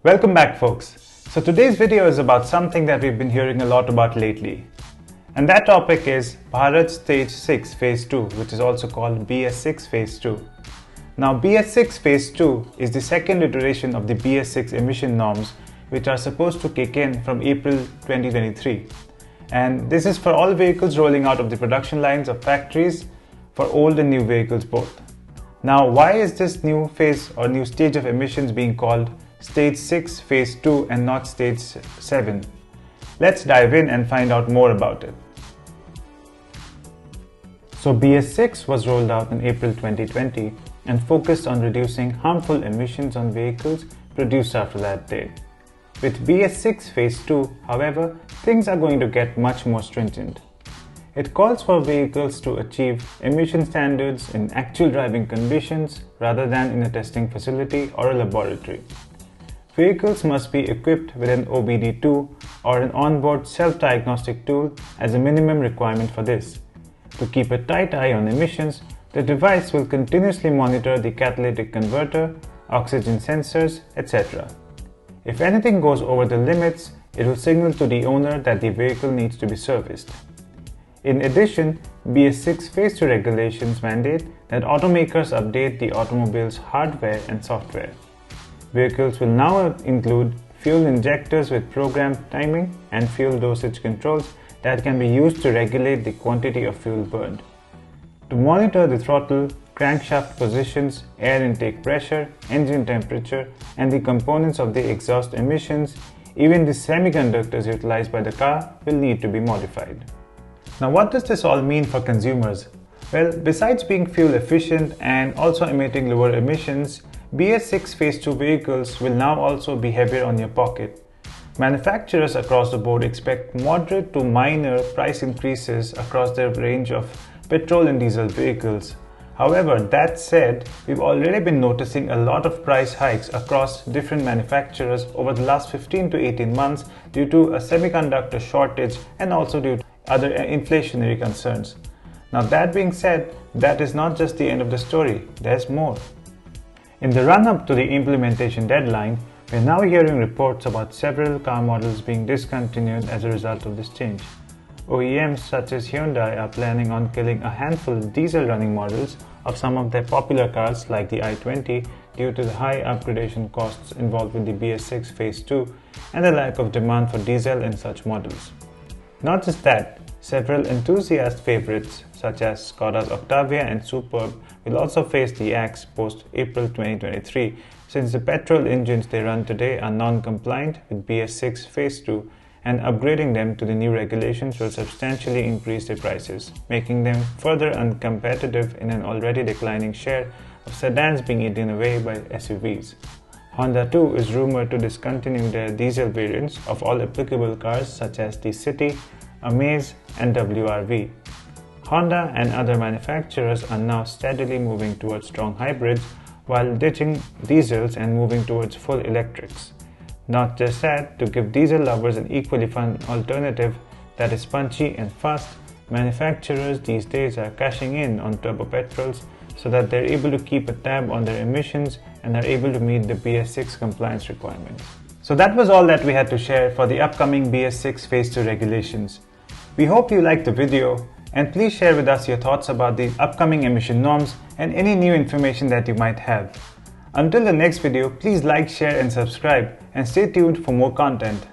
Welcome back, folks. So today's video is about something that we've been hearing a lot about lately. And that topic is Bharat Stage 6 Phase 2, which is also called BS6 Phase 2. Now BS6 Phase 2 is the second iteration of the BS6 emission norms, which are supposed to kick in from April 2023. And this is for all vehicles rolling out of the production lines of factories, for old and new vehicles both. Now, why is this new phase or new stage of emissions being called Stage 6 Phase 2 and not Stage 7? Let's dive in and find out more about it. So BS6 was rolled out in April 2020 and focused on reducing harmful emissions on vehicles produced after that date. With BS6 Phase 2, however, things are going to get much more stringent. It calls for vehicles to achieve emission standards in actual driving conditions rather than in a testing facility or a laboratory. Vehicles must be equipped with an OBD2 or an onboard self-diagnostic tool as a minimum requirement for this. To keep a tight eye on emissions, the device will continuously monitor the catalytic converter, oxygen sensors, etc. If anything goes over the limits, it will signal to the owner that the vehicle needs to be serviced. In addition, BS6 Phase 2 regulations mandate that automakers update the automobile's hardware and software. Vehicles will now include fuel injectors with programmed timing and fuel dosage controls that can be used to regulate the quantity of fuel burned. To monitor the throttle, crankshaft positions, air intake pressure, engine temperature, and the components of the exhaust emissions, even the semiconductors utilized by the car will need to be modified. Now, what does this all mean for consumers? Well, besides being fuel efficient and also emitting lower emissions, BS6 Phase 2 vehicles will now also be heavier on your pocket. Manufacturers across the board expect moderate to minor price increases across their range of petrol and diesel vehicles. However, that said, we've already been noticing a lot of price hikes across different manufacturers over the last 15 to 18 months due to a semiconductor shortage and also due to other inflationary concerns. Now, that being said, that is not just the end of the story, there's more. In the run-up to the implementation deadline, we're now hearing reports about several car models being discontinued as a result of this change. OEMs such as Hyundai are planning on killing a handful of diesel-running models of some of their popular cars like the i20 due to the high upgradation costs involved with the BS6 Phase 2 and the lack of demand for diesel in such models. Not just that, several enthusiast favorites such as Skoda's Octavia and Superb will also face the axe post-April 2023 since the petrol engines they run today are non-compliant with BS6 Phase 2, and upgrading them to the new regulations will substantially increase their prices, making them further uncompetitive in an already declining share of sedans being eaten away by SUVs. Honda too is rumored to discontinue their diesel variants of all applicable cars such as the City, Amaze and WRV. Honda and other manufacturers are now steadily moving towards strong hybrids while ditching diesels and moving towards full electrics. Not just that, to give diesel lovers an equally fun alternative that is punchy and fast, manufacturers these days are cashing in on turbo petrols so that they're able to keep a tab on their emissions and are able to meet the BS6 compliance requirements. So that was all that we had to share for the upcoming BS6 Phase 2 regulations. We hope you liked the video, and please share with us your thoughts about the upcoming emission norms and any new information that you might have. Until the next video, please like, share and subscribe, and stay tuned for more content.